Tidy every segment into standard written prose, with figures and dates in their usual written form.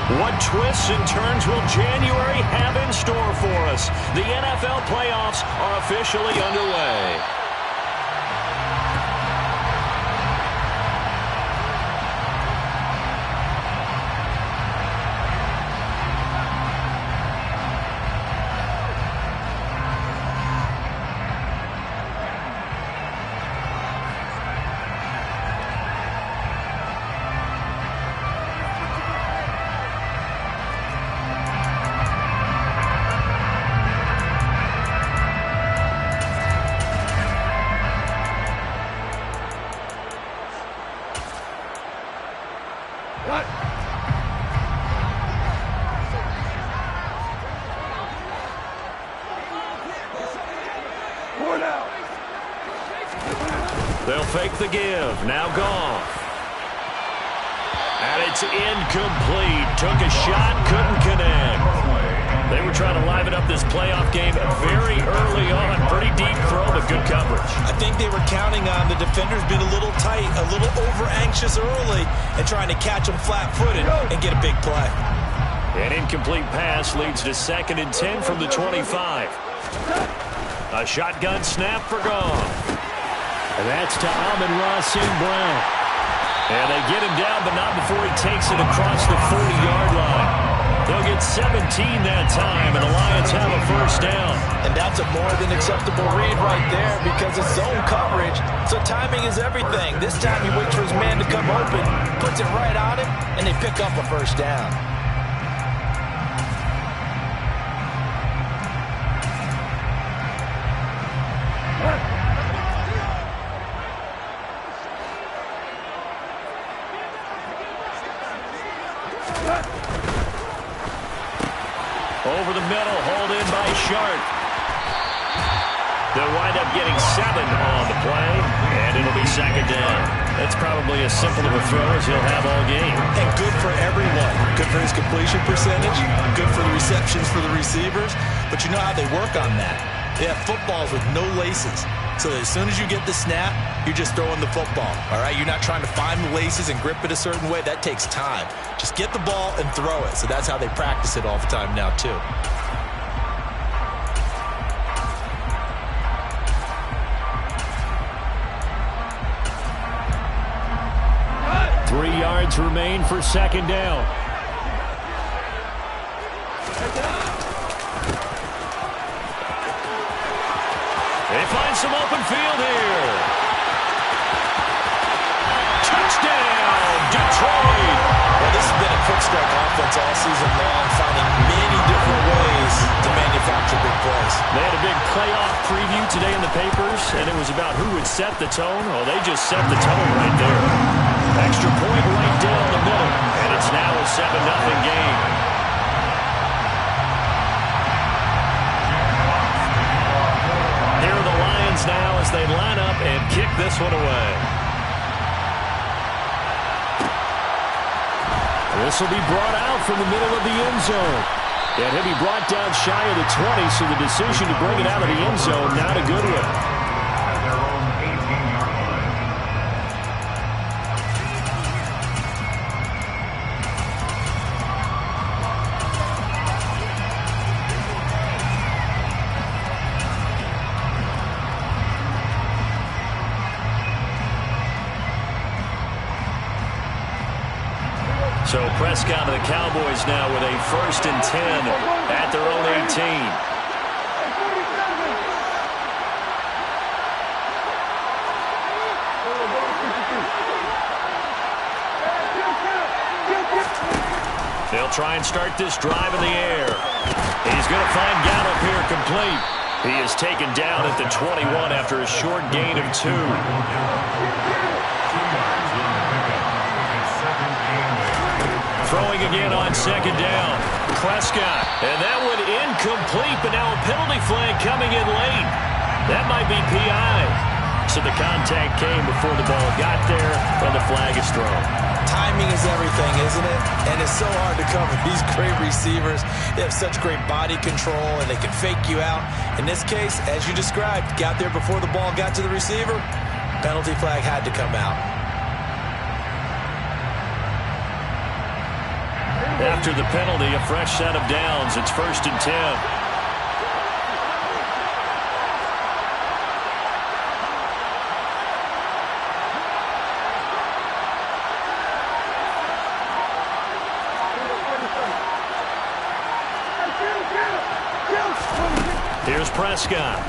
What twists and turns will January have in store for us? The NFL playoffs are officially underway. They'll fake the give. Now Goff. And it's incomplete. Took a shot, couldn't connect. They were trying to liven up this playoff game very early on. Pretty deep throw, but good coverage. I think they were counting on the defenders being a little tight, a little over-anxious early, and trying to catch them flat-footed and get a big play. An incomplete pass leads to 2nd and 10 from the 25. A shotgun snap for Goff. And that's to Amon-Ra St. Brown. And they get him down, but not before he takes it across the 40-yard line. They'll get 17 that time, and the Lions have a first down. And that's a more than acceptable read right there because it's zone coverage, so timing is everything. This time he waits for his man to come open, puts it right on him, and they pick up a first down. Over the middle, hauled in by Sharp. They'll wind up getting 7 on the play, and it'll be 2nd down. That's probably as simple of a throw as he'll have all game. And good for everyone. Good for his completion percentage, good for the receptions for the receivers. But you know how they work on that. They have footballs with no laces. So as soon as you get the snap, you're just throwing the football. All right, you're not trying to find the laces and grip it a certain way. That takes time. Just get the ball and throw it. So that's how they practice it all the time now, too. Three yards remain for 2nd down. They find some open field here. Touchdown, Detroit. Well, this has been a quick strike offense all season long, finding many different ways to manufacture big plays. They had a big playoff preview today in the papers, and it was about who would set the tone. Oh, they just set the tone right there. Extra point right down the middle, and it's now a 7-0 game. Here are the Lions now as they line up and kick this one away. This will be brought out from the middle of the end zone. And he'll be brought down shy of the 20, so the decision to bring it out of the end zone, not a good one. So Prescott and the Cowboys now with a 1st and 10 at their own 18. They'll try and start this drive in the air. He's going to find Gallup here complete. He is taken down at the 21 after a short gain of 2. Throwing again on 2nd down. Prescott. And that one incomplete, but now a penalty flag coming in late. That might be PI. So the contact came before the ball got there, and the flag is thrown. Timing is everything, isn't it? And it's so hard to cover these great receivers. They have such great body control, and they can fake you out. In this case, as you described, got there before the ball got to the receiver. Penalty flag had to come out. After the penalty, a fresh set of downs. It's 1st and 10. Here's Prescott.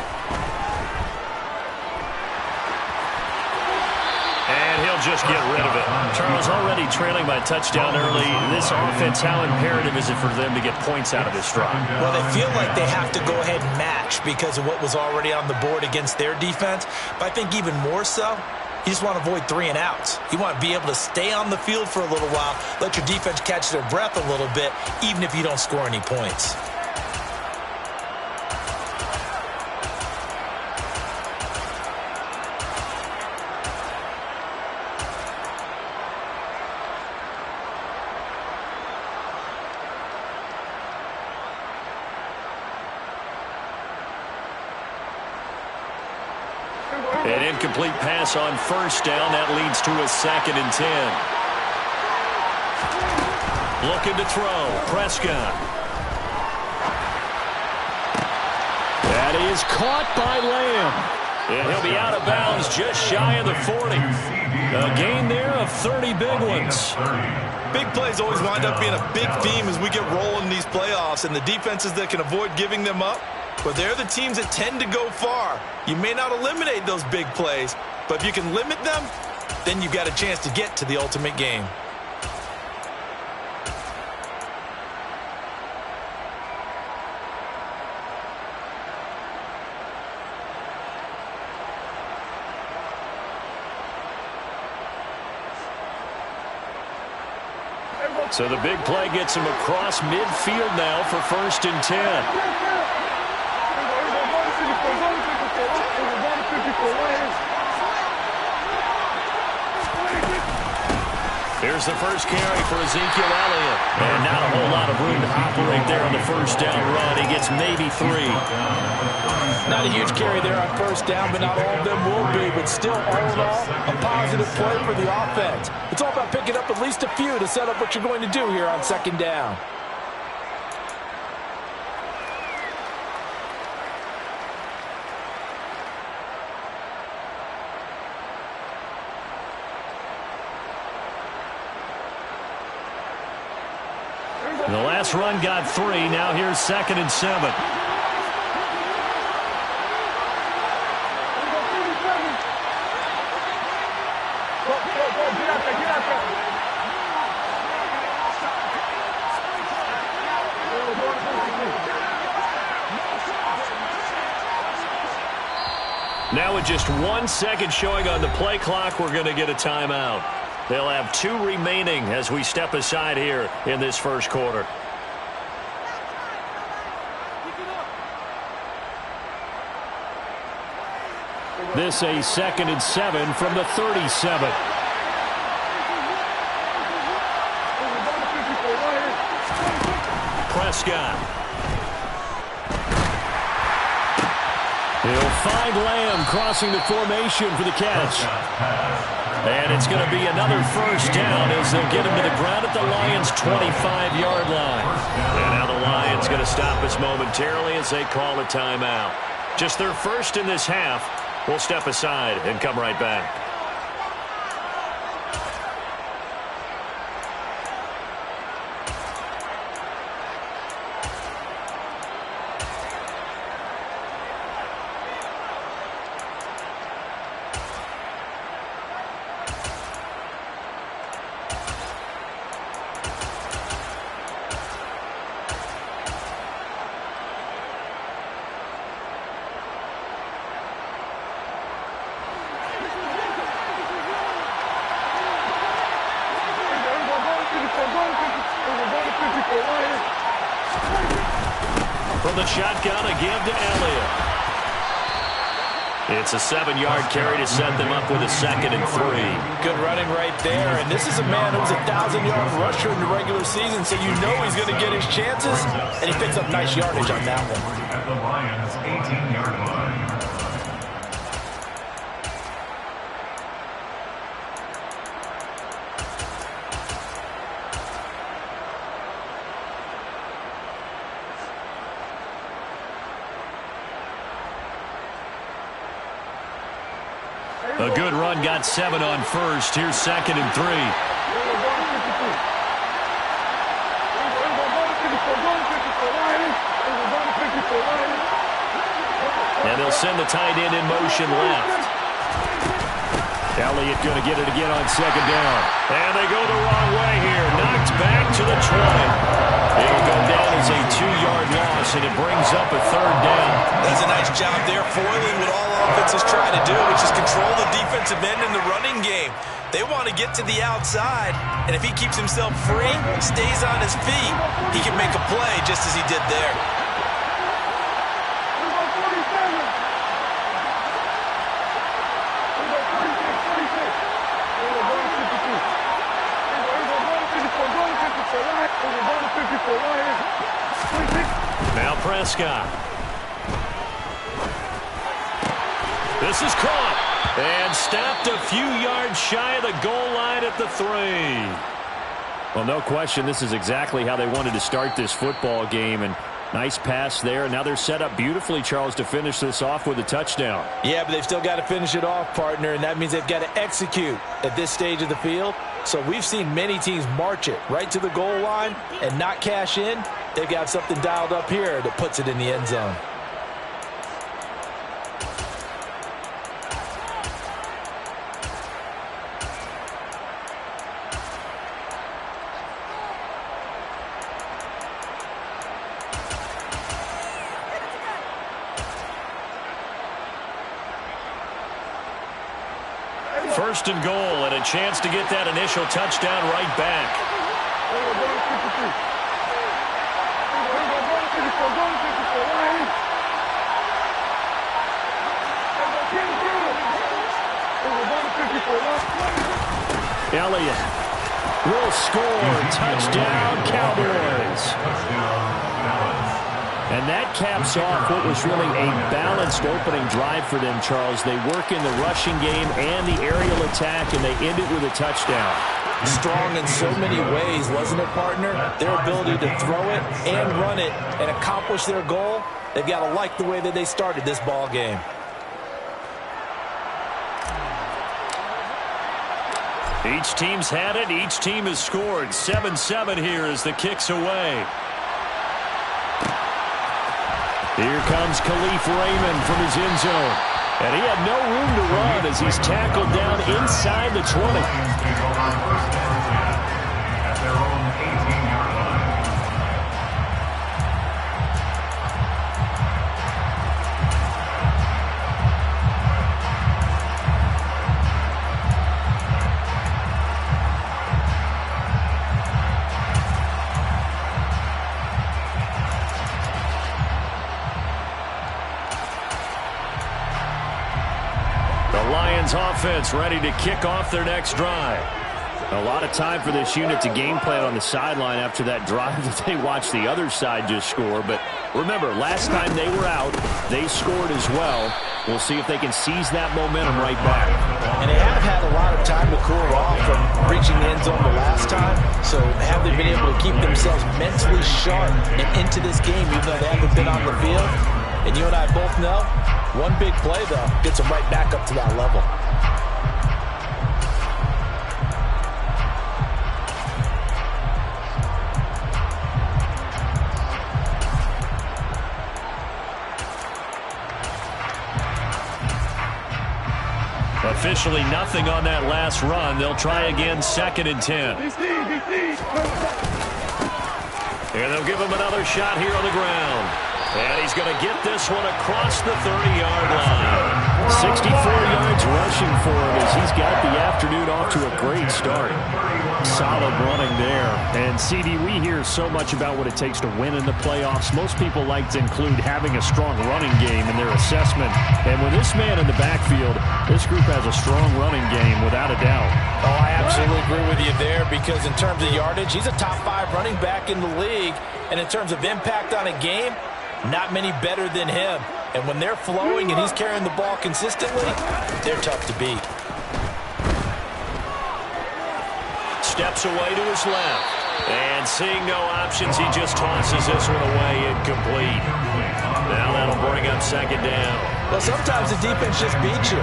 And he'll just get rid of it. Charles, already trailing by touchdown early. This offense, how imperative is it for them to get points out of this drive? Well, they feel like they have to go ahead and match because of what was already on the board against their defense. But I think even more so, you just want to avoid 3 and outs. You want to be able to stay on the field for a little while, let your defense catch their breath a little bit, even if you don't score any points. An incomplete pass on 1st down. That leads to a 2nd and 10. Looking to throw. Prescott. That is caught by Lamb. And he'll be out of bounds just shy of the 40. A gain there of 30 big ones. Big plays always wind up being a big theme as we get rolling in these playoffs, and the defenses that can avoid giving them up, but they're the teams that tend to go far. You may not eliminate those big plays, but if you can limit them, then you've got a chance to get to the ultimate game. So the big play gets him across midfield now for 1st and 10. Here's the first carry for Ezekiel Elliott. And not a whole lot of room to operate there on the 1st down run. He gets maybe 3. Not a huge carry there on 1st down, but not all of them will be. But still, all in all, a positive play for the offense. It's all about picking up at least a few to set up what you're going to do here on 2nd down. The last run got 3. Now here's 2nd and 7. Now with just 1 second showing on the play clock, we're going to get a timeout. They'll have 2 remaining as we step aside here in this 1st quarter. This a 2nd and 7 from the 37. Prescott. He'll find Lamb crossing the formation for the catch. And it's going to be another 1st down as they'll get him to the ground at the Lions' 25-yard line. And now the Lions going to stop us momentarily as they call a timeout. Just their 1st in this half. We'll step aside and come right back. From the shotgun, a give to Elliott. It's a 7-yard carry to set them up with a 2nd and 3. Good running right there. And this is a man who was a 1,000-yard rusher in the regular season, so you know he's going to get his chances. And he picks up nice yardage on that one. At the Lions' 18-yard line. A good run got 7 on first. Here's 2nd and 3. And they'll send the tight end in motion left. Elliott going to get it again on 2nd down. And they go the wrong way here. Knocked back to the 20. It'll go down as a 2-yard loss, and it brings up a 3rd down. Does a nice job there foiling what all offenses try to do, which is control the defensive end in the running game. They want to get to the outside, and if he keeps himself free, stays on his feet, he can make a play just as he did there. Now Prescott. This is caught and stopped a few yards shy of the goal line at the 3. Well, no question, this is exactly how they wanted to start this football game. And nice pass there. Now they're set up beautifully, Charles, to finish this off with a touchdown. Yeah, but they've still got to finish it off, partner, and that means they've got to execute at this stage of the field. So we've seen many teams march it right to the goal line and not cash in. They've got something dialed up here that puts it in the end zone. First and goal, and a chance to get that initial touchdown right back. Elliott will score. Touchdown, Cowboys. And that caps off what was really a balanced opening drive for them, Charles. They work in the rushing game and the aerial attack, and they end it with a touchdown. Strong in so many ways, wasn't it, partner? Their ability to throw it and run it and accomplish their goal, they've got to like the way that they started this ball game. Each team's had it. Each team has scored. 7-7 here as the kick's away. Here comes Khalif Raymond from his end zone. And he had no room to run as he's tackled down inside the 20. Offense ready to kick off their next drive. A lot of time for this unit to game plan on the sideline after that drive that they watched the other side just score. But remember, last time they were out, they scored as well. We'll see if they can seize that momentum right back. And they have had a lot of time to cool off from reaching the end zone the last time. So have they been able to keep themselves mentally sharp and into this game even though they haven't been on the field? And you and I both know, one big play, though, gets them right back up to that level. Officially nothing on that last run. They'll try again, 2nd and 10. And they'll give him another shot here on the ground. And he's going to get this one across the 30-yard line. 64 yards rushing for him as he's got the afternoon off to a great start. Solid running there. And, CD, we hear so much about what it takes to win in the playoffs. Most people like to include having a strong running game in their assessment. And with this man in the backfield, this group has a strong running game without a doubt. Oh, I absolutely agree with you there because in terms of yardage, he's a top 5 running back in the league. And in terms of impact on a game, not many better than him. And when they're flowing and he's carrying the ball consistently, they're tough to beat. Steps away to his left. And seeing no options, he just tosses this one away incomplete. Now that'll bring up second down. Well, sometimes the defense just beats you.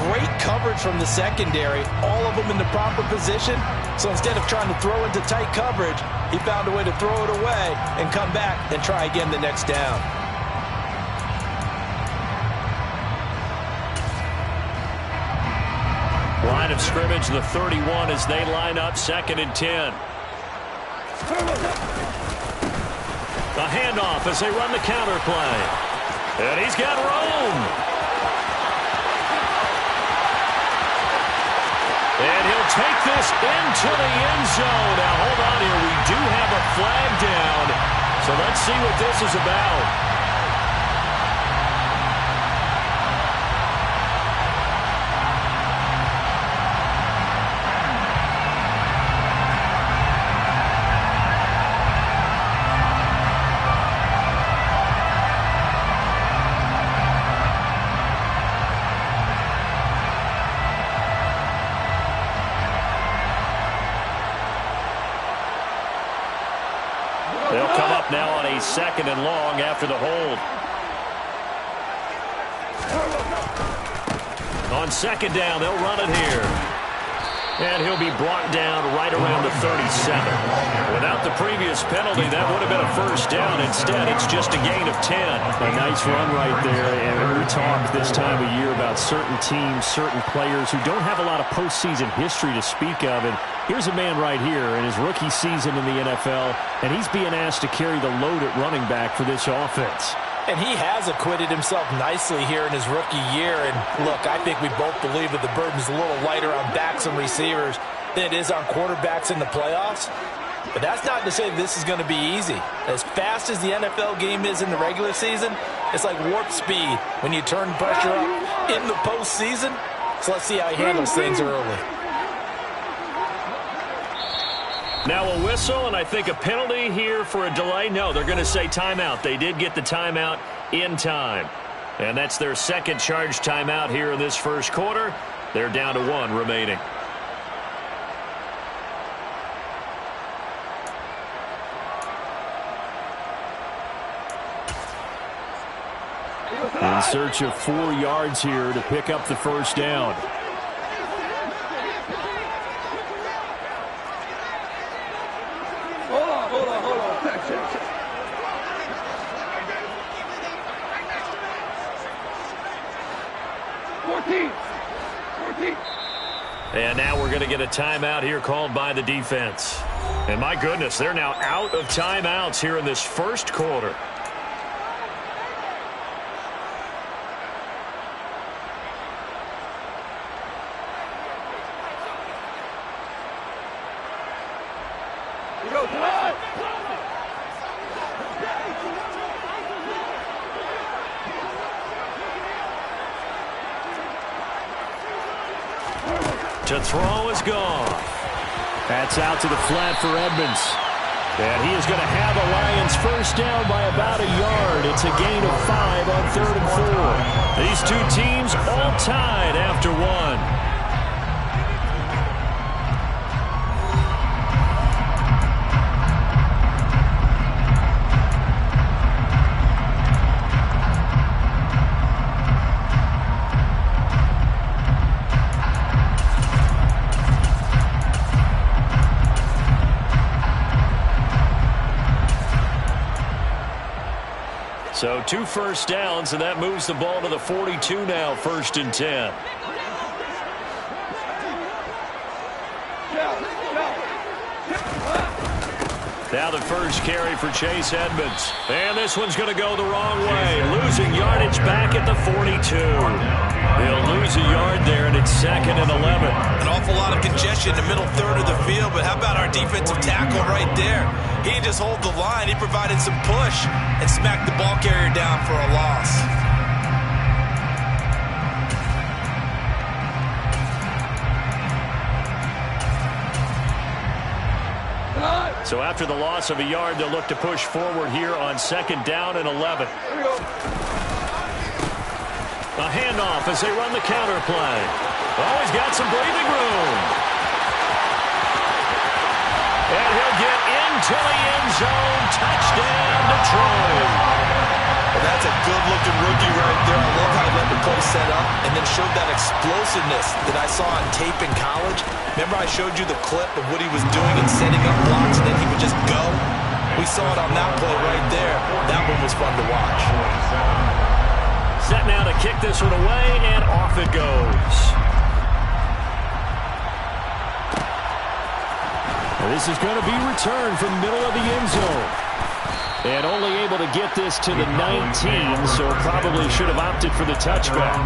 Great coverage from the secondary, all of them in the proper position. So instead of trying to throw into tight coverage, he found a way to throw it away and come back and try again the next down. Line of scrimmage, the 31 as they line up, 2nd and 10. The handoff as they run the counter play. And he's got room. And he'll take this into the end zone. Now, hold on here. We do have a flag down. So let's see what this is about. They'll come up now on a 2nd and long after the hold. On 2nd down, they'll run it here. And he'll be brought down right around the 37. Without the previous penalty, that would have been a 1st down. Instead, it's just a gain of 10. A nice run right there. And we talk this time of year about certain teams, certain players who don't have a lot of postseason history to speak of. And here's a man right here in his rookie season in the NFL, and he's being asked to carry the load at running back for this offense. And he has acquitted himself nicely here in his rookie year. And look, I think we both believe that the burden's a little lighter on backs and receivers than it is on quarterbacks in the playoffs. But that's not to say this is going to be easy. As fast as the NFL game is in the regular season, it's like warp speed when you turn pressure up in the postseason. So let's see how he handles things early. Now a whistle, and I think a penalty here for a delay. No, they're going to say timeout. They did get the timeout in time. And that's their 2nd charge timeout here in this 1st quarter. They're down to 1 remaining. In search of 4 yards here to pick up the 1st down. And now we're going to get a timeout here called by the defense. And my goodness, they're now out of timeouts here in this 1st quarter. To throw is gone. That's out to the flat for Edmonds. And he is going to have a Lions 1st down by about a yard. It's a gain of 5 on 3rd and 4. These two teams all tied after 1. So 2 first downs, and that moves the ball to the 42 now, 1st and 10. Now the first carry for Chase Edmonds. And this one's going to go the wrong way. Losing yardage back at the 42. They'll lose a yard there, and it's 2nd and 11. An awful lot of congestion in the middle 3rd of the field, but how about our defensive tackle right there? He didn't just hold the line. He provided some push and smacked the ball carrier down for a loss. So after the loss of a yard, they'll look to push forward here on 2nd down and 11. A handoff as they run the counter play. Oh, he's got some breathing room. And he'll get in into the end zone. Touchdown, Detroit. Well, that's a good-looking rookie right there. I love how he let the play set up and then showed that explosiveness that I saw on tape in college. Remember I showed you the clip of what he was doing and setting up blocks, and then he would just go? We saw it on that play right there. That one was fun to watch. Set now to kick this one away, and off it goes. This is going to be returned from the middle of the end zone. And only able to get this to the 19, so probably should have opted for the touchback.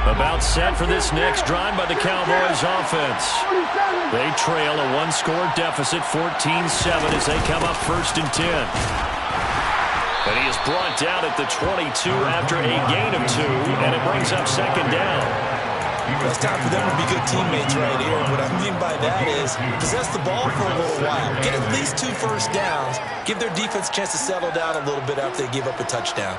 About set for this next drive by the Cowboys offense. They trail a one-score deficit, 14-7, as they come up 1st and 10. And he is brought down at the 22 after a gain of 2, and it brings up 2nd down. It's time for them to be good teammates right here. What I mean by that is possess the ball for a little while. Get at least 2 first downs. Give their defense a chance to settle down a little bit after they give up a touchdown.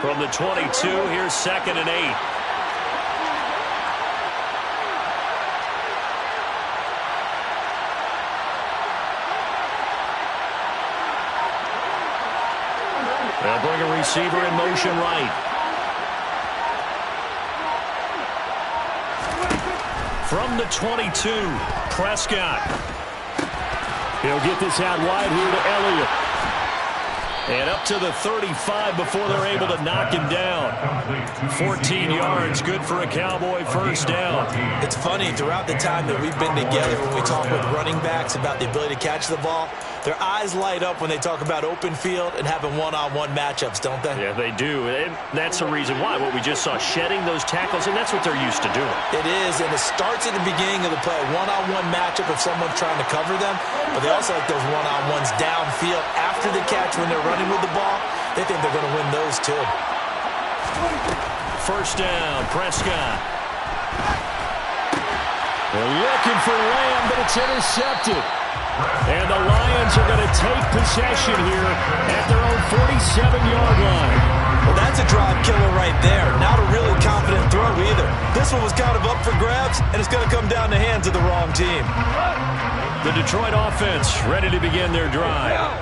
From the 22, here's 2nd and 8. They'll bring a receiver in motion right. From the 22, Prescott. He'll get this out wide here to Elliott. And up to the 35 before they're able to knock him down. 14 yards, good for a Cowboy first down. It's funny, throughout the time that we've been together, when we talk with running backs about the ability to catch the ball, their eyes light up when they talk about open field and having one-on-one matchups, don't they? Yeah, they do. And that's the reason why. What we just saw, shedding those tackles, and that's what they're used to doing. It is, and it starts at the beginning of the play. One-on-one matchup if someone's trying to cover them, but they also like those one-on-ones downfield after the catch when they're running with the ball. They think they're going to win those too. First down, Prescott. They're looking for Lamb, but it's intercepted. And the Lions are going to take possession here at their own 47-yard line. Well, that's a drive killer right there. Not a really confident throw either. This one was kind of up for grabs, and it's going to come down the hands of the wrong team. The Detroit offense ready to begin their drive.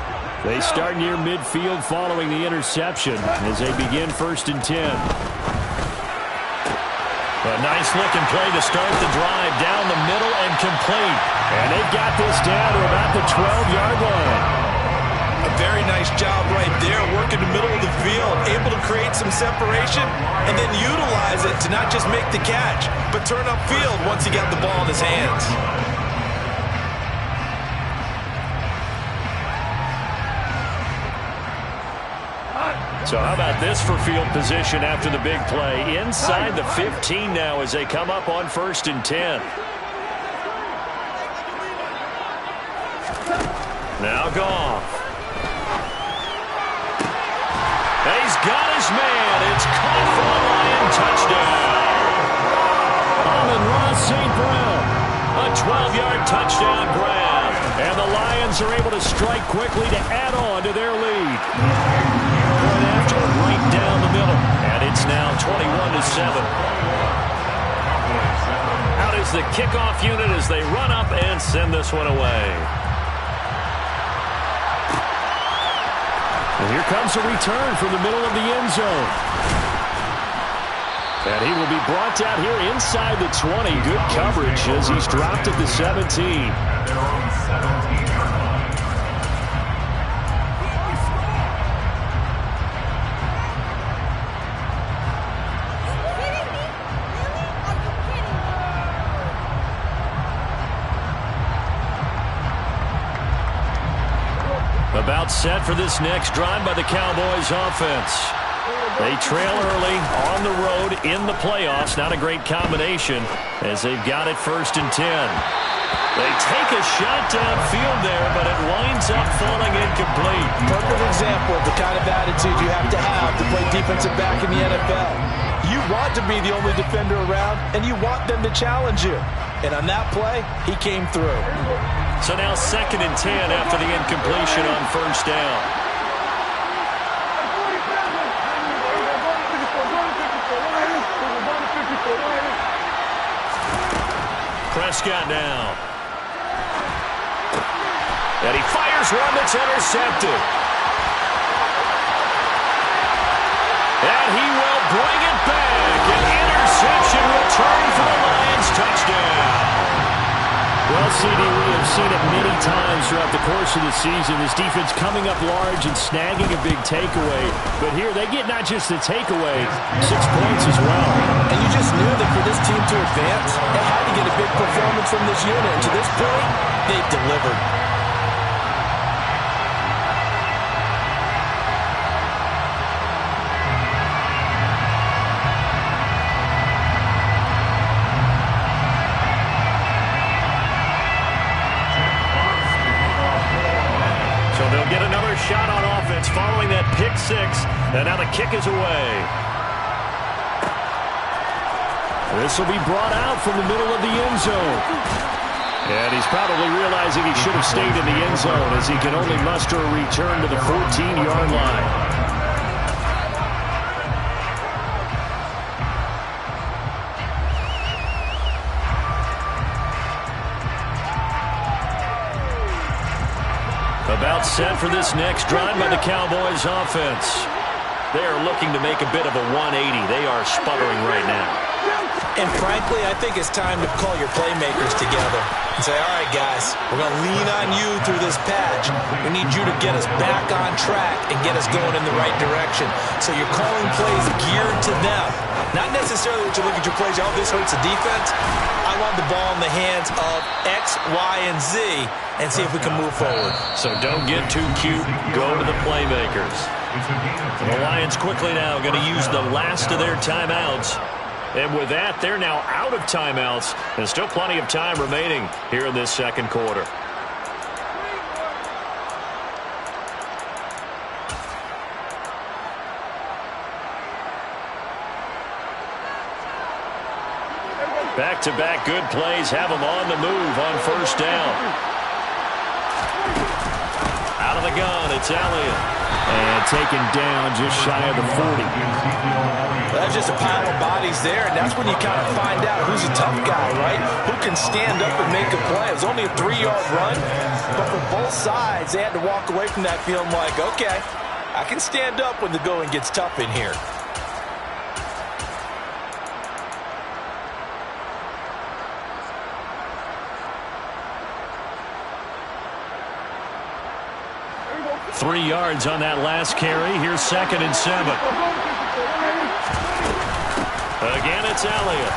They start near midfield following the interception as they begin 1st and 10. A nice-looking play to start the drive down the middle and complete. And they got this down to about the 12-yard line. A very nice job right there, working the middle of the field, able to create some separation, and then utilize it to not just make the catch, but turn upfield once he got the ball in his hands. So how about this for field position after the big play? Inside the 15 now as they come up on 1st and 10. Now Goff. He's got his man. It's caught for a Lion touchdown. Amon-Ra St. Brown. A 12-yard touchdown grab. And the Lions are able to strike quickly to add on to their lead. After right down the middle, and it's now 21-7. Out is the kickoff unit as they run up and send this one away. And here comes a return from the middle of the end zone. And he will be brought down here inside the 20. Good coverage as he's dropped at the 17. About set for this next drive by the Cowboys offense. They trail early on the road in the playoffs. Not a great combination as they've got it 1st and 10. They take a shot downfield there, but it winds up falling incomplete. Perfect example of the kind of attitude you have to play defensive back in the NFL. You want to be the only defender around, and you want them to challenge you. And on that play, he came through. So now 2nd and 10 after the incompletion on 1st down. Prescott now. And he fires one that's intercepted. And he will bring it back. An interception return for the Lions. Touchdown. Well, CD, we have seen it many times throughout the course of the season. This defense coming up large and snagging a big takeaway. But here they get not just the takeaway, 6 points as well. And you just knew that for this team to advance, they had to get a big performance from this unit. And to this point, they've delivered. Shot on offense following that pick 6, and now the kick is away. This will be brought out from the middle of the end zone. And he's probably realizing he should have stayed in the end zone as he can only muster a return to the 14-yard line. About set for this next drive by the Cowboys offense. They are looking to make a bit of a 180. They are sputtering right now. And frankly, I think it's time to call your playmakers together and say, all right, guys, we're going to lean on you through this patch. We need you to get us back on track and get us going in the right direction. So you're calling plays geared to them. Not necessarily that you look at your plays, oh, this hurts the defense. I want the ball in the hands of X, Y, and Z and see if we can move forward. So don't get too cute. Go to the playmakers. The Lions quickly now going to use the last of their timeouts. And with that, they're now out of timeouts. There's still plenty of time remaining here in this second quarter. Back-to-back good plays have them on the move on 1st down. Out of the gun, it's Elliott. And taken down just shy of the 40. That's just a pile of bodies there, and that's when you kind of find out who's a tough guy, right? Who can stand up and make a play. It was only a 3-yard run, but for both sides, they had to walk away from that feeling like, okay, I can stand up when the going gets tough in here. Three yards on that last carry. Here's 2nd and 7. Again, it's Elliott.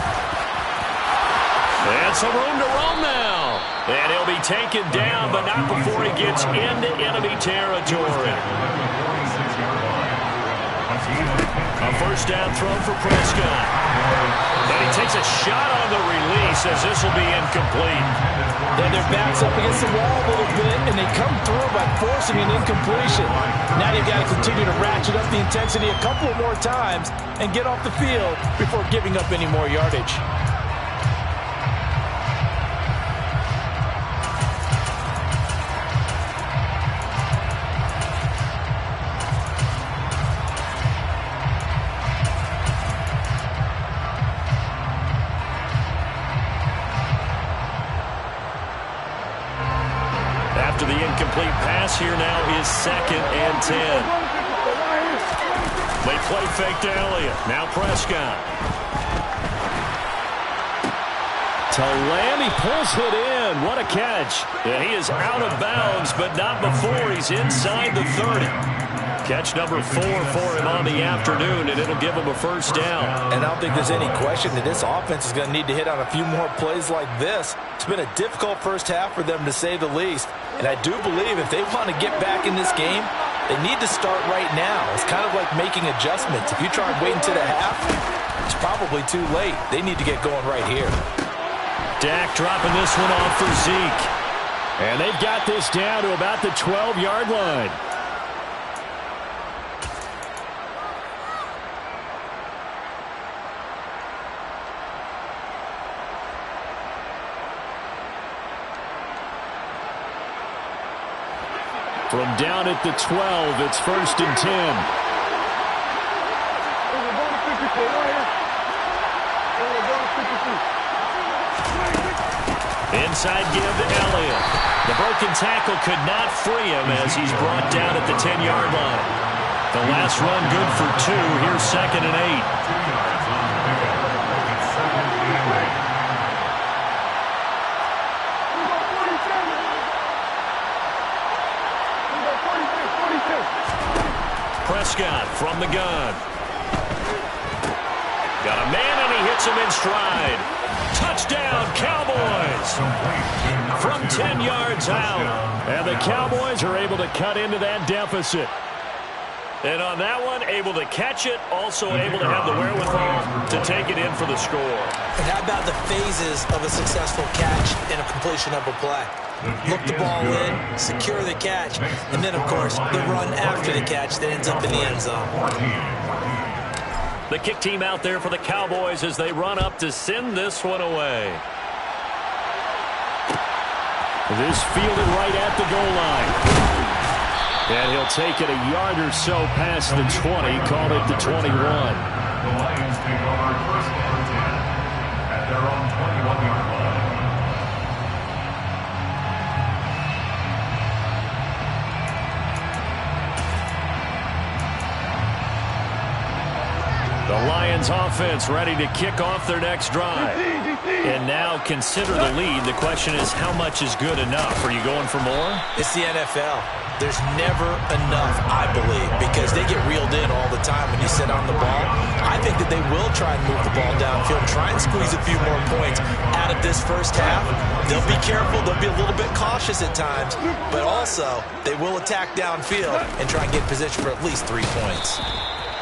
And some room to roam now. And he'll be taken down, but not before he gets into enemy territory. A 1st down throw for Prescott. And he takes a shot on the release as this will be incomplete. And their backs up against the wall a little bit, and they come through by forcing an incompletion. Now you've got to continue to ratchet up the intensity a couple more times and get off the field before giving up any more yardage. After the incomplete pass, here now is 2nd and 10. They play fake to Elliott. Now Prescott. To Lamb, he pulls it in. What a catch. Yeah, he is out of bounds, but not before he's inside the 30. Catch number 4 for him on the afternoon, and it'll give him a first down. And I don't think there's any question that this offense is going to need to hit on a few more plays like this. It's been a difficult first half for them, to say the least. And I do believe if they want to get back in this game, they need to start right now. It's kind of like making adjustments. If you try and wait until the half, it's probably too late. They need to get going right here. Dak dropping this one off for Zeke. And they've got this down to about the 12-yard line. From down at the 12, it's 1st and 10. Inside give to Elliott. The broken tackle could not free him as he's brought down at the 10-yard line. The last run good for 2. Here's 2nd and 8. Prescott from the gun. Got a man, and he hits him in stride. Touchdown, Cowboys! From 10 yards out. And the Cowboys are able to cut into that deficit. And on that one, able to catch it, also able to have the wherewithal to take it in for the score. And how about the phases of a successful catch and a completion of a play? Look the ball in, secure the catch, and then, of course, the run after the catch that ends up in the end zone. The kick team out there for the Cowboys as they run up to send this one away. This fielded right at the goal line. And he'll take it a yard or so past the 20, call it the 21. The Lions take over first and 10 at their own 21-yard line. The Lions offense ready to kick off their next drive. And now consider the lead. The question is, how much is good enough? Are you going for more? It's the NFL. There's never enough, I believe, because they get reeled in all the time when you sit on the ball. I think that they will try and move the ball downfield, try and squeeze a few more points out of this first half. They'll be careful. They'll be a little bit cautious at times, but also they will attack downfield and try and get position for at least 3 points.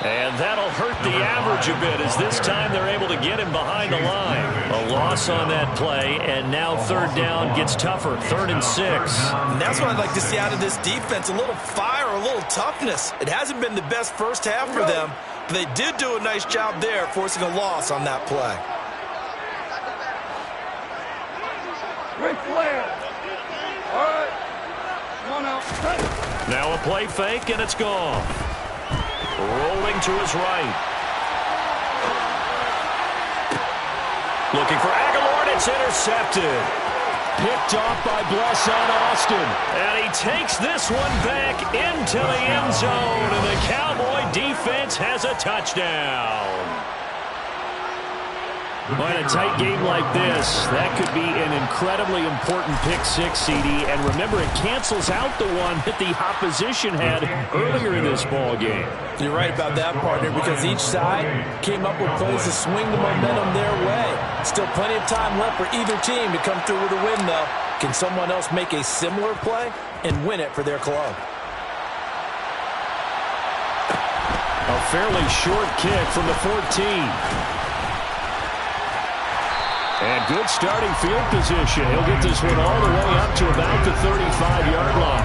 And that'll hurt the average a bit as this time they're able to get him behind the line. A loss on that play, and now 3rd down gets tougher, 3rd and 6. And that's what I'd like to see out of this defense, a little fire, a little toughness. It hasn't been the best first half for them, but they did do a nice job there forcing a loss on that play. Great player. All right. Come on now. Now a play fake, and it's gone. Rolling to his right. Looking for Aguilar, and it's intercepted. Picked off by Blesson Austin. And he takes this one back into the end zone, and the Cowboy defense has a touchdown. Well, in a tight game like this, that could be an incredibly important pick six, CD. And remember, it cancels out the one that the opposition had earlier in this ball game. You're right about that, partner, because each side came up with plays to swing the momentum their way. Still plenty of time left for either team to come through with a win, though. Can someone else make a similar play and win it for their club? A fairly short kick from the 14. And good starting field position. He'll get this one all the way up to about the 35-yard line.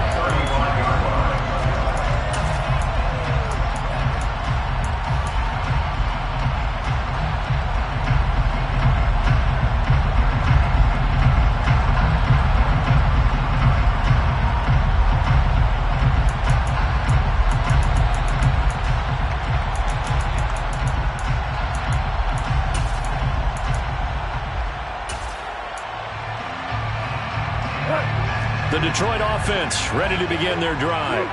The Detroit offense ready to begin their drive.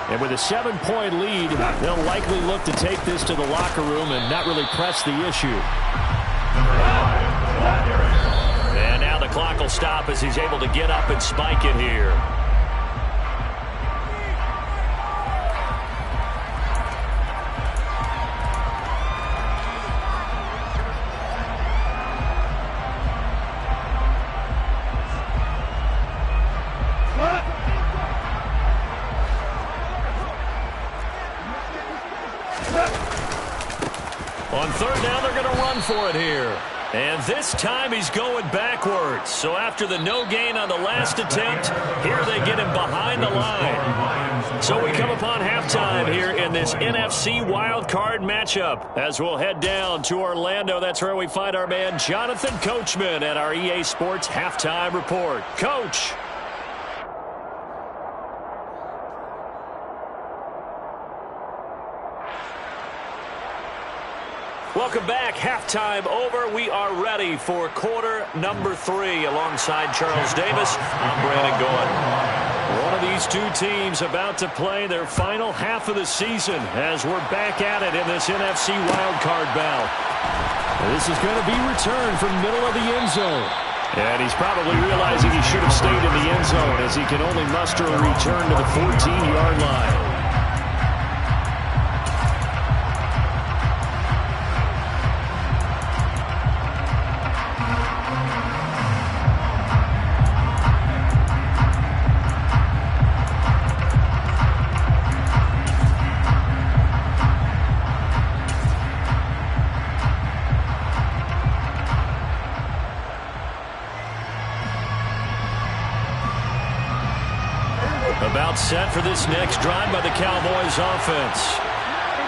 And with a 7-point lead, they'll likely look to take this to the locker room and not really press the issue. And now the clock will stop as he's able to get up and spike it here. On third down, they're going to run for it here. And this time he's going backwards. So after the no gain on the last attempt, here they get him behind the line. So we come upon halftime here in this NFC wildcard matchup. As we'll head down to Orlando, that's where we find our man Jonathan Coachman at our EA Sports Halftime Report. Coach. Welcome back. Halftime over. We are ready for quarter number 3 alongside Charles Davis. I'm Brandon Gaudin. One of these two teams about to play their final half of the season as we're back at it in this NFC wildcard bout. This is going to be returned from middle of the end zone. And he's probably realizing he should have stayed in the end zone as he can only muster a return to the 14-yard line. About set for this next drive by the Cowboys offense.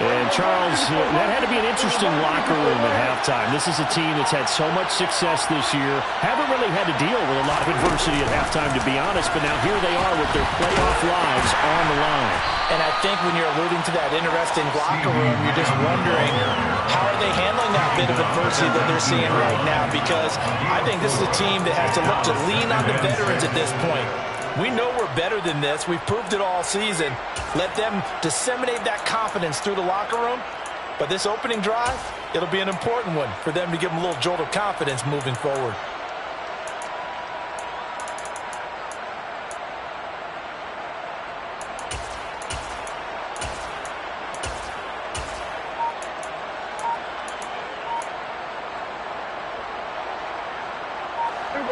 And Charles, that had to be an interesting locker room at halftime. This is a team that's had so much success this year. Haven't really had to deal with a lot of adversity at halftime, to be honest. But now here they are with their playoff lives on the line. And I think when you're alluding to that interesting locker room, you're just wondering how are they handling that bit of adversity that they're seeing right now? Because I think this is a team that has to look to lean on the veterans at this point. We know we're better than this. We've proved it all season. Let them disseminate that confidence through the locker room. But this opening drive, it'll be an important one for them to give them a little jolt of confidence moving forward.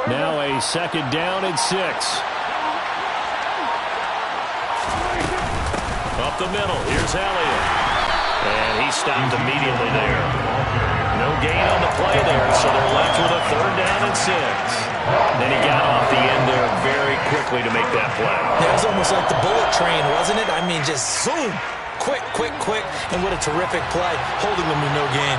Now a second down and 6. Up the middle, here's Elliott. And he stopped immediately there. No gain on the play there, so they're left with a third down and 6. Then he got off the end there very quickly to make that play. That was almost like the bullet train, wasn't it? I mean, just zoom. Quick, quick, quick. And what a terrific play, holding them with no gain.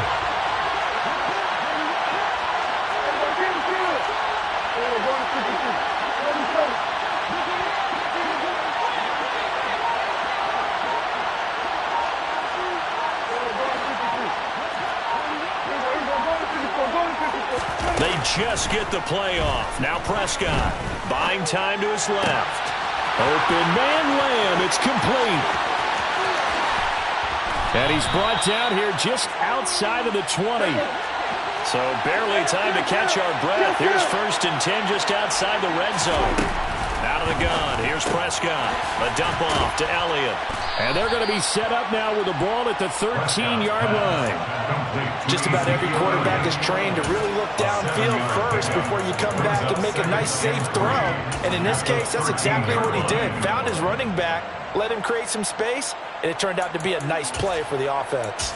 They just get the play off. Now Prescott buying time to his left. Open man Lamb. It's complete. And he's brought down here just outside of the 20. So barely time to catch our breath. Here's 1st and 10 just outside the red zone. Out of the gun. Here's Prescott. A dump off to Elliott. And they're going to be set up now with the ball at the 13-yard line. Just about every quarterback is trained to really look downfield first before you come back and make a nice, safe throw. And in this case, that's exactly what he did. Found his running back, let him create some space, and it turned out to be a nice play for the offense.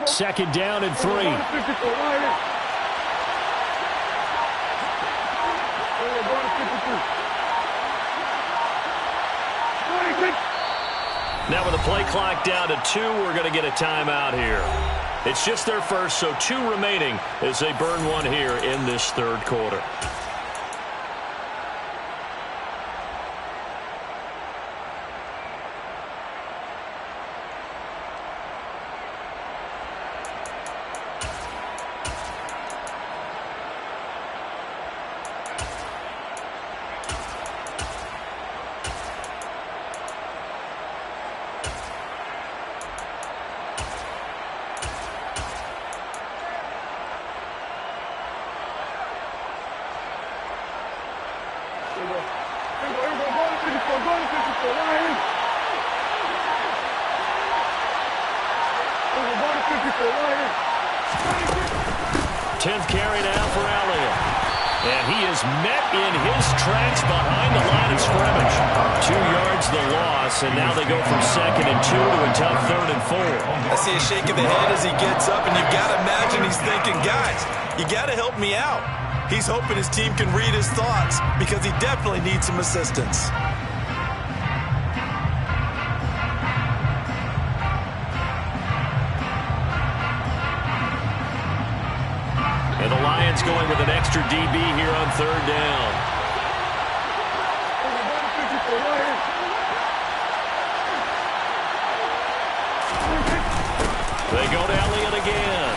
Second down and 3. Now with the play clock down to 2, we're going to get a timeout here. It's just their first, so 2 remaining as they burn one here in this third quarter. 10th carry now for Elliott. And he is met in his tracks behind the line of scrimmage. 2 yards the loss, and now they go from 2nd and 2 to a tough 3rd and 4. I see a shake of the head as he gets up, and you've got to imagine he's thinking, guys, you got to help me out. He's hoping his team can read his thoughts because he definitely needs some assistance. And the Lions going with an extra DB here on 3rd down. They go to Elliott again.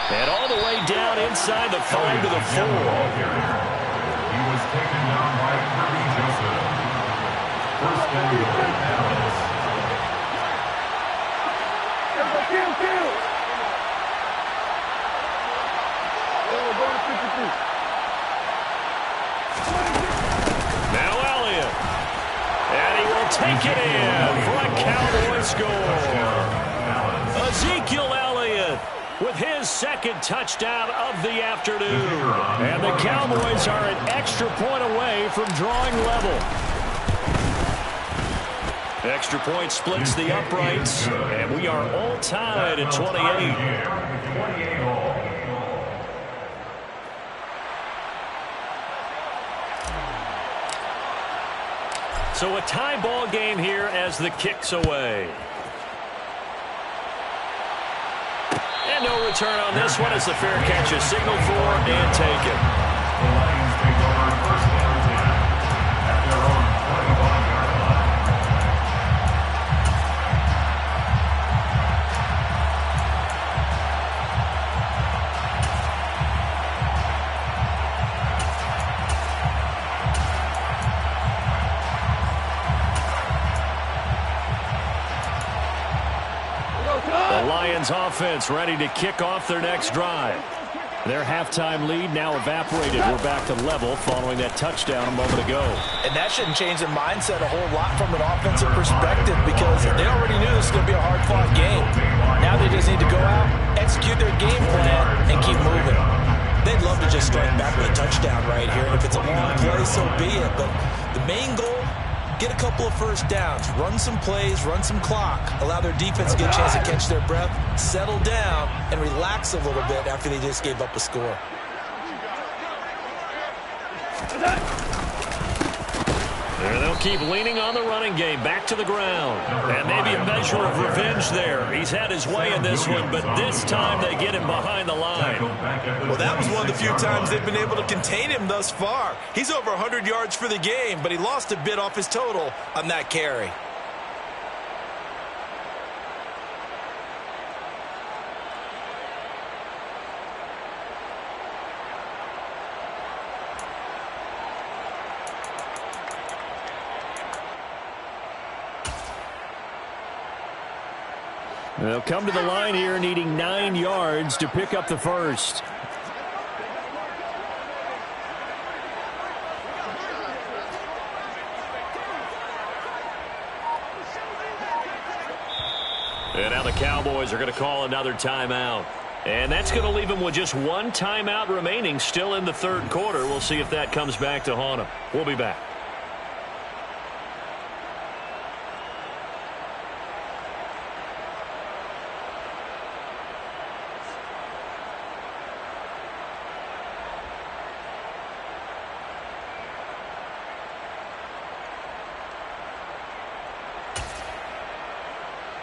And all the way down inside the 5 to the 4. He was taken down by Kirby Joseph. First and goal, Dallas. Now Elliott. And he will take it in for a Cowboy score. Ezekiel Elliott with his 2nd touchdown of the afternoon. And the Cowboys are an extra point away from drawing level. Extra point splits the uprights, and we are all tied at 28. So a tie ball game here as the kick's away. And no return on this one as the fair catch is signaled for and taken. The Lions take over 1st and 10 at their own 21-yard line. The Lions offense ready to kick off their next drive. Their halftime lead now evaporated. We're back to level following that touchdown a moment ago. And that shouldn't change their mindset a whole lot from an offensive perspective because they already knew this was going to be a hard-fought game. Now they just need to go out, execute their game plan, and keep moving. They'd love to just strike back with a touchdown right here, and if it's a long play, so be it. But the main goal, get a couple of first downs, run some plays, run some clock, allow their defense to get a chance to catch their breath, settle down, and relax a little bit after they just gave up a score. And they'll keep leaning on the running game, back to the ground. And maybe a measure of revenge there. He's had his way in this one, but this time they get him behind the line. Well, that was one of the few times they've been able to contain him thus far. He's over 100 yards for the game, but he lost a bit off his total on that carry. They'll come to the line here needing 9 yards to pick up the first. And now the Cowboys are going to call another timeout. And that's going to leave them with just one timeout remaining still in the 3rd quarter. We'll see if that comes back to haunt them. We'll be back.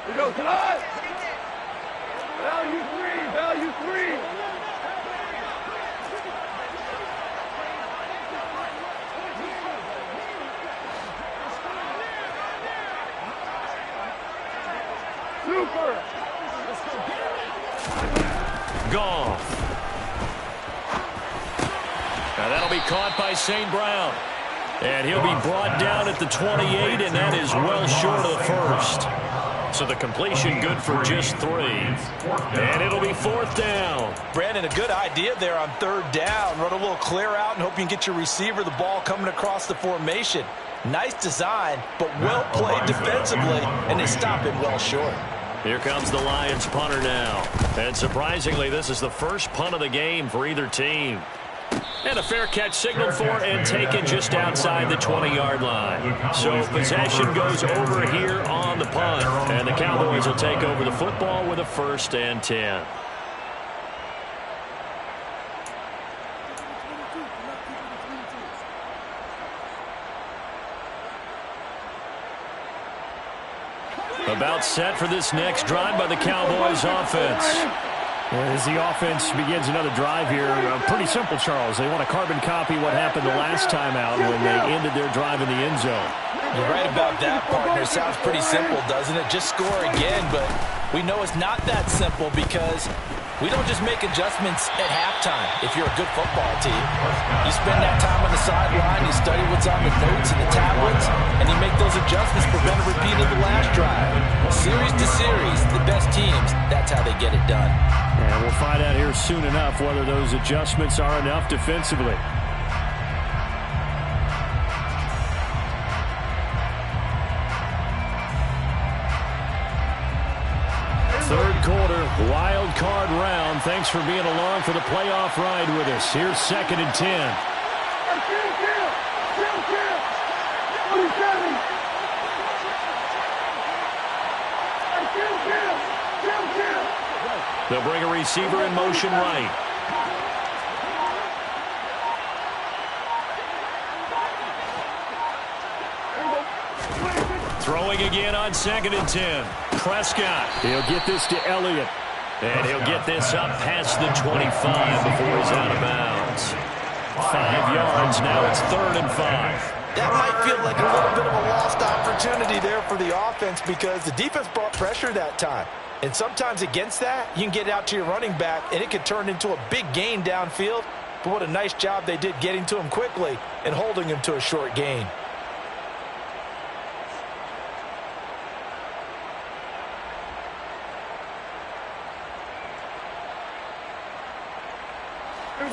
We go tonight. Value 3, value 3. Super. Goff. Now that'll be caught by St. Brown. And he'll be brought down at the 28, and that is well short of the first. So the completion good for just 3. And it'll be 4th down. Brandon, a good idea there on 3rd down. Run a little clear out and hope you can get your receiver the ball coming across the formation. Nice design, but well played defensively, and they stop him well short. Here comes the Lions punter now. And surprisingly, this is the first punt of the game for either team. And a fair catch signaled for and taken just outside the 20-yard line. So possession goes over here on the punt. And the Cowboys will take over the football with a 1st and 10. About set for this next drive by the Cowboys offense. As the offense begins another drive here, pretty simple, Charles. They want to carbon copy what happened the last time out when they ended their drive in the end zone. You're right about that, partner. Sounds pretty simple, doesn't it? Just score again, but we know it's not that simple because we don't just make adjustments at halftime if you're a good football team. You spend that time on the sideline, you study what's on the notes and the tablets, and you make those adjustments to prevent a repeat of the last drive. Series to series, the best teams, that's how they get it done. And we'll find out here soon enough whether those adjustments are enough defensively. Third quarter, wild card round. Thanks for being along for the playoff ride with us. Here's 2nd and 10. They'll bring a receiver in motion right. Throwing again on 2nd and 10. Prescott. He'll get this to Elliott. And he'll get this up past the 25 before he's out of bounds. 5 yards. Now it's 3rd and 5. That might feel like a little bit of a lost opportunity there for the offense because the defense brought pressure that time. And sometimes against that, you can get out to your running back, and it could turn into a big gain downfield. But what a nice job they did getting to him quickly and holding him to a short gain.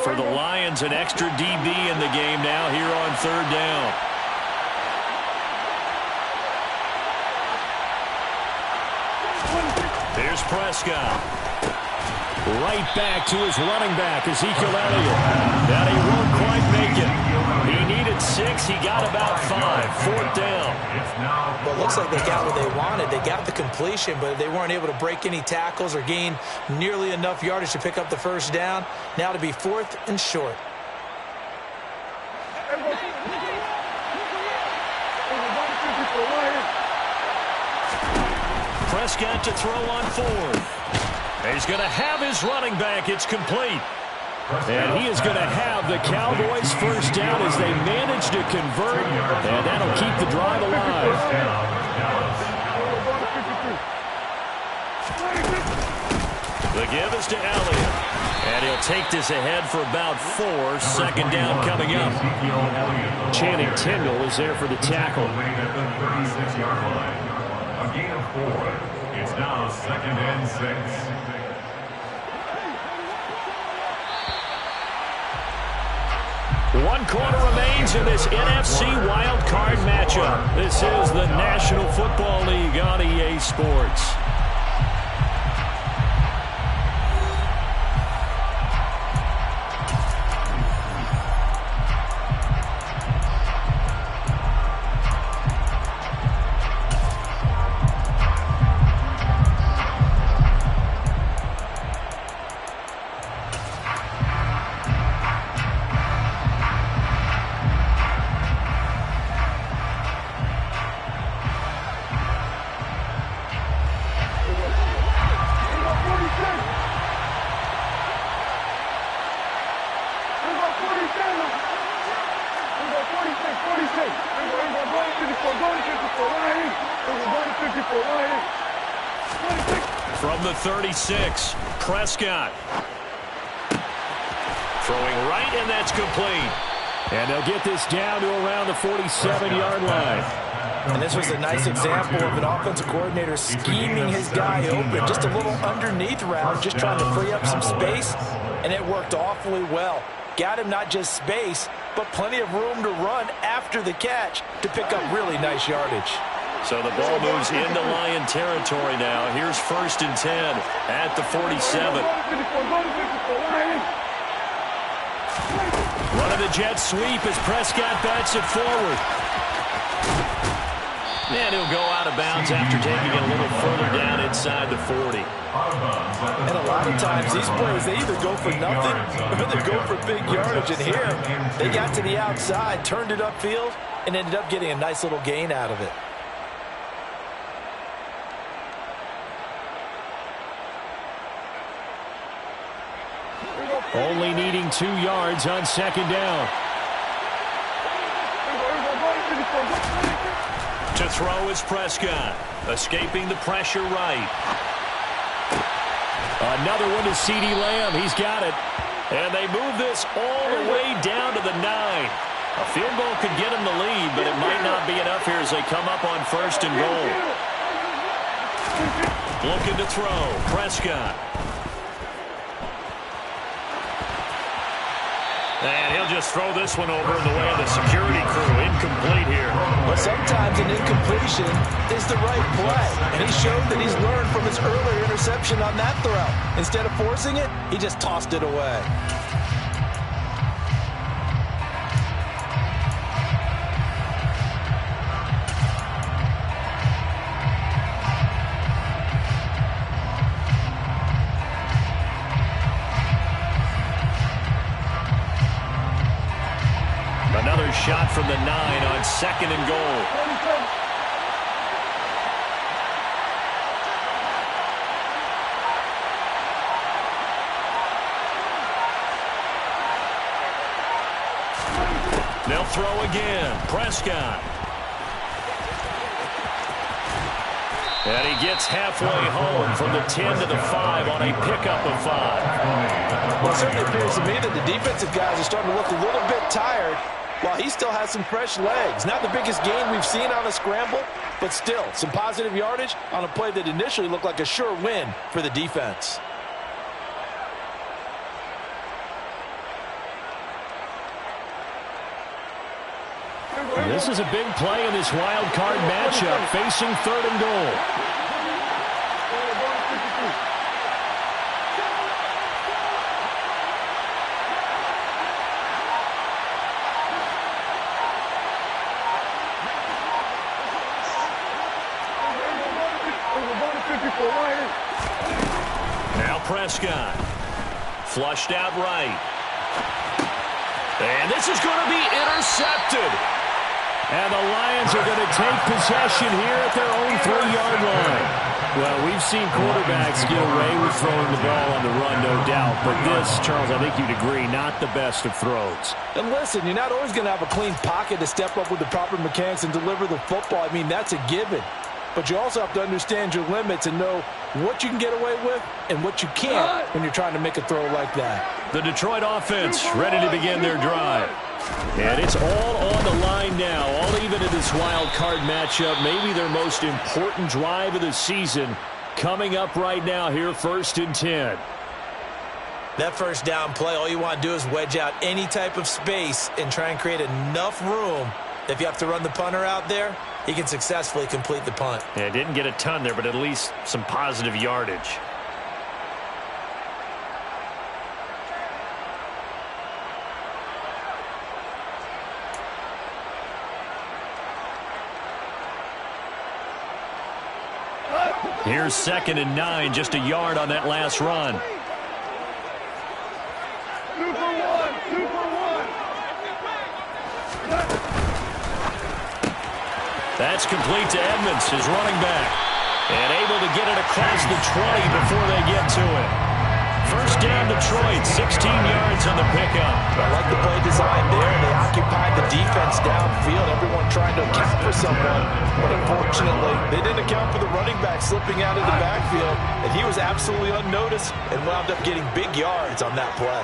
For the Lions, an extra DB in the game now here on 3rd down. Here's Prescott. Right back to his running back, Ezekiel Elliott. That he won't quite make it. He needed 6. He got about 5. 4th down. Well, it looks like they got what they wanted. They got the completion, but they weren't able to break any tackles or gain nearly enough yardage to pick up the 1st down. Now to be 4th and short. Prescott to throw on 4th. He's going to have his running back. It's complete. And he is going to have the Cowboys' 1st down as they manage to convert. And that'll keep the drive alive. The give is to Elliott. And he'll take this ahead for about 4. 2nd down coming up. Channing Tindall is there for the tackle. A gain of 4. It's now 2nd and 6. One quarter remains in this NFC wildcard matchup. This is the National Football League on EA Sports. From the 36, Prescott. Throwing right, and that's complete. And they'll get this down to around the 47-yard line. And this was a nice example of an offensive coordinator scheming his guy open. Just a little underneath route, just trying to free up some space, and it worked awfully well. Got him not just space, but plenty of room to run after the catch to pick up really nice yardage. So the ball moves into Lion territory now. Here's 1st and 10 at the 47. Running the jet sweep as Prescott bats it forward. And he'll go out of bounds after taking it a little further down inside the 40. And a lot of times these plays, they either go for nothing or they go for big yardage. And here, they got to the outside, turned it upfield, and ended up getting a nice little gain out of it. Only needing 2 yards on 2nd down. To throw is Prescott, escaping the pressure right. Another one to CeeDee Lamb. He's got it. And they move this all the way down to the 9. A field goal could get them the lead, but it might not be enough here as they come up on 1st and goal. Looking to throw, Prescott. And he'll just throw this one over in the way of the security crew. Incomplete here. But sometimes an incompletion is the right play. And he showed that he's learned from his earlier interception on that throw. Instead of forcing it, he just tossed it away. Another shot from the 9 on 2nd and goal. They'll throw again. Prescott. And he gets halfway home from the 10 to the 5 on a pickup of 5. Well, it certainly appears to me that the defensive guys are starting to look a little bit tired, while he still has some fresh legs. Not the biggest gain we've seen on a scramble, but still some positive yardage on a play that initially looked like a sure win for the defense. This is a big play in this wild card matchup, facing 3rd and goal. Now Prescott. Flushed out right. And this is going to be intercepted. And the Lions are going to take possession here at their own 3-yard line. Well, we've seen quarterbacks get away with throwing the ball on the run, no doubt. But this, Charles, I think you'd agree, not the best of throws. And listen, you're not always going to have a clean pocket to step up with the proper mechanics and deliver the football. I mean, that's a given. But you also have to understand your limits and know what you can get away with and what you can't when you're trying to make a throw like that. The Detroit offense ready to begin their drive. And it's all on the line now, all even in this wild card matchup. Maybe their most important drive of the season coming up right now here, 1st and 10. That first down play, all you want to do is wedge out any type of space and try and create enough room. If you have to run the punter out there, he can successfully complete the punt. Yeah, didn't get a ton there, but at least some positive yardage. Here's 2nd and 9, just a yard on that last run. That's complete to Edmonds, his running back. And able to get it across the 20 before they get to it. First down Detroit, 16 yards on the pickup. I like the play design there. They occupied the defense downfield, everyone trying to account for someone. But unfortunately, they didn't account for the running back slipping out of the backfield. And he was absolutely unnoticed and wound up getting big yards on that play.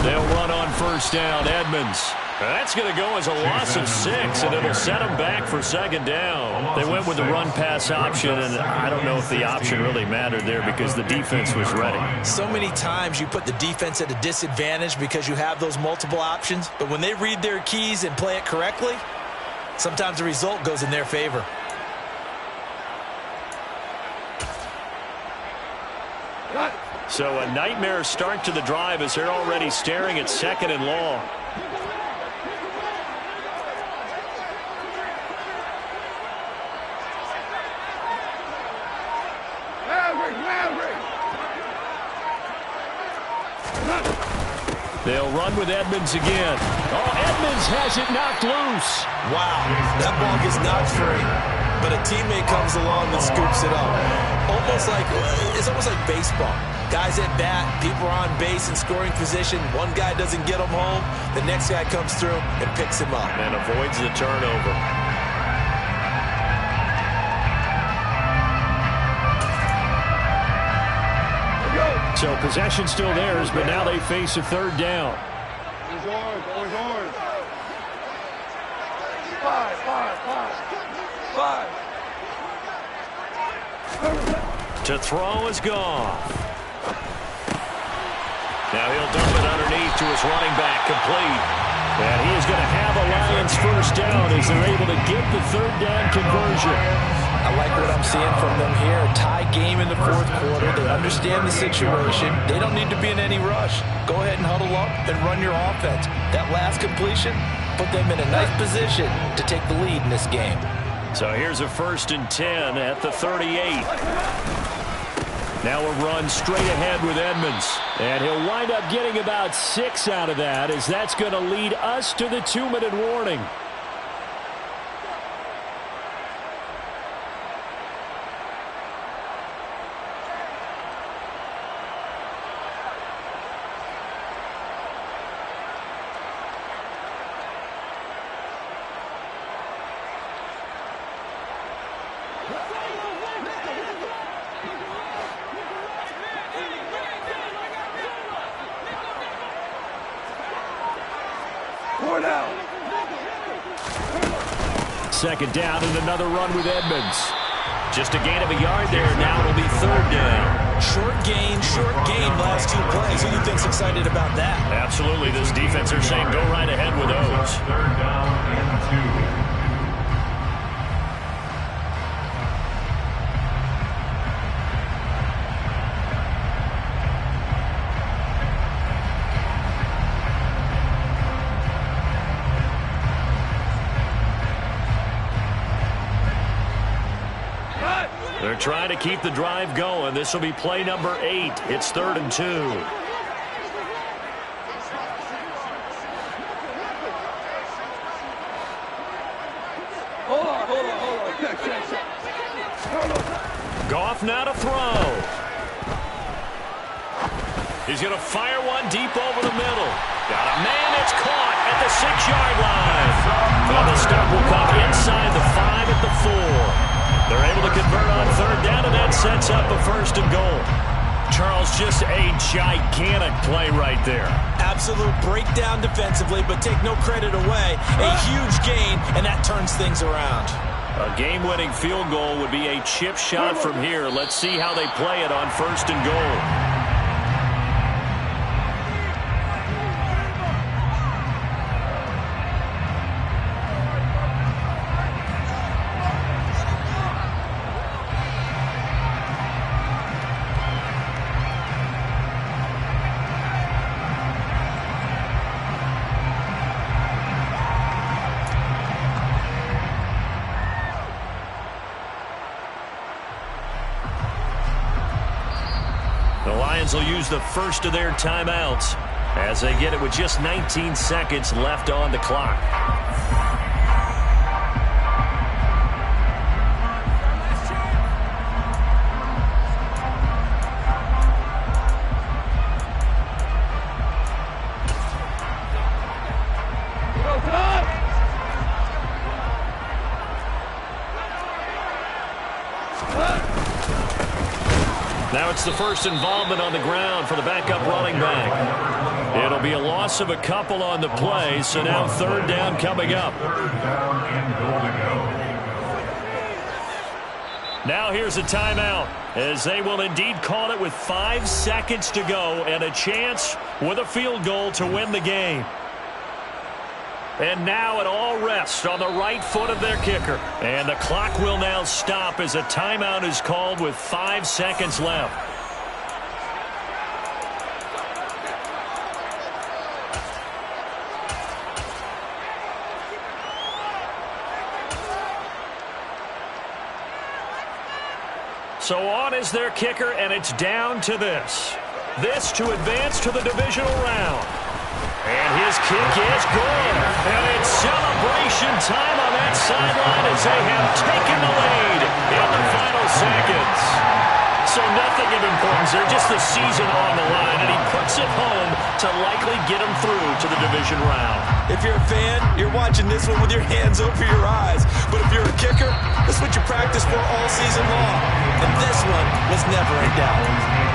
They'll run on first down. Edmonds That's going to go as a loss of 6, and it'll set them back for second down. They went with the run-pass option, and I don't know if the option really mattered there because the defense was ready. So many times you put the defense at a disadvantage because you have those multiple options, but when they read their keys and play it correctly, sometimes the result goes in their favor. So a nightmare start to the drive as they're already staring at 2nd and long. They'll run with Edmonds again. Oh, Edmonds has it knocked loose. Wow, that ball gets knocked free, but a teammate comes along and scoops it up. It's almost like baseball. Guys at bat, people are on base in scoring position. One guy doesn't get them home. The next guy comes through and picks him up. And avoids the turnover. So possession still theirs, but now they face a 3rd down. Always orange. 5. To throw is Goff. Now he'll dump it underneath to his running back, complete. And he is going to have a Lions 1st down as they're able to get the 3rd down conversion. I like what I'm seeing from them here. A tie game in the 4th quarter. They understand the situation. They don't need to be in any rush. Go ahead and huddle up and run your offense. That last completion put them in a nice position to take the lead in this game. So here's a 1st and 10 at the 38. Now a run straight ahead with Edmonds. And he'll wind up getting about 6 out of that, as that's going to lead us to the 2-minute warning. Second down and another run with Edmonds. Just a gain of a yard there. Now it'll be 3rd down. Short gain last 2 plays. Who do you think's excited about that? Absolutely. This defense are saying go right ahead with those. 3rd down and 2. They're trying to keep the drive going. This will be play number 8. It's 3rd and 2. Hold on. Goff now to throw. He's going to fire one deep over the middle. Got a man that's caught at the 6-yard line. Well, the stop will come inside the 5 at the 4. They're able to convert on 3rd down, and that sets up a 1st and goal. Charles, just a gigantic play right there. Absolute breakdown defensively, but take no credit away. A huge gain, and that turns things around. A game-winning field goal would be a chip shot from here. Let's see how they play it on 1st and goal. The Lions will use the first of their timeouts as they get it with just 19 seconds left on the clock. Now it's the first involvement on the ground for the backup running back. It'll be a loss of a couple on the play, so now third down coming up. Third down and goal to go. Now here's a timeout, as they will indeed call it with 5 seconds to go and a chance with a field goal to win the game. And now it all rests on the right foot of their kicker. And the clock will now stop as a timeout is called with 5 seconds left. So on is their kicker, and it's down to this. This to advance to the divisional round. And his kick is good. And it's celebration time on that sideline as they have taken the lead in the final seconds. So nothing of importance there, just the season on the line, and he puts it home to likely get him through to the division round. If you're a fan, you're watching this one with your hands over your eyes. But if you're a kicker, this is what you practice for all season long. And this one was never in doubt.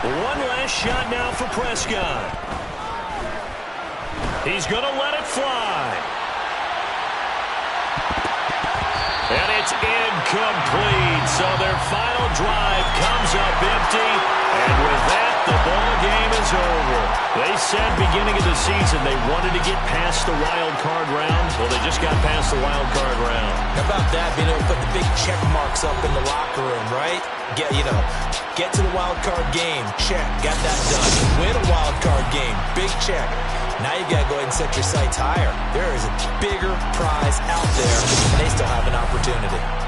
One last shot now for Prescott. He's going to let it fly. And it's incomplete. So their final drive comes up empty. And with that, the ball game is over. They said beginning of the season they wanted to get past the wild card round. Well, they just got past the wild card round. How about that, being able to put the big check marks up in the locker room, right? Get to the wild card game. Check. Got that done. Win a wild card game. Big check. Now you got to go ahead and set your sights higher. There is a bigger prize out there, and they still have an opportunity.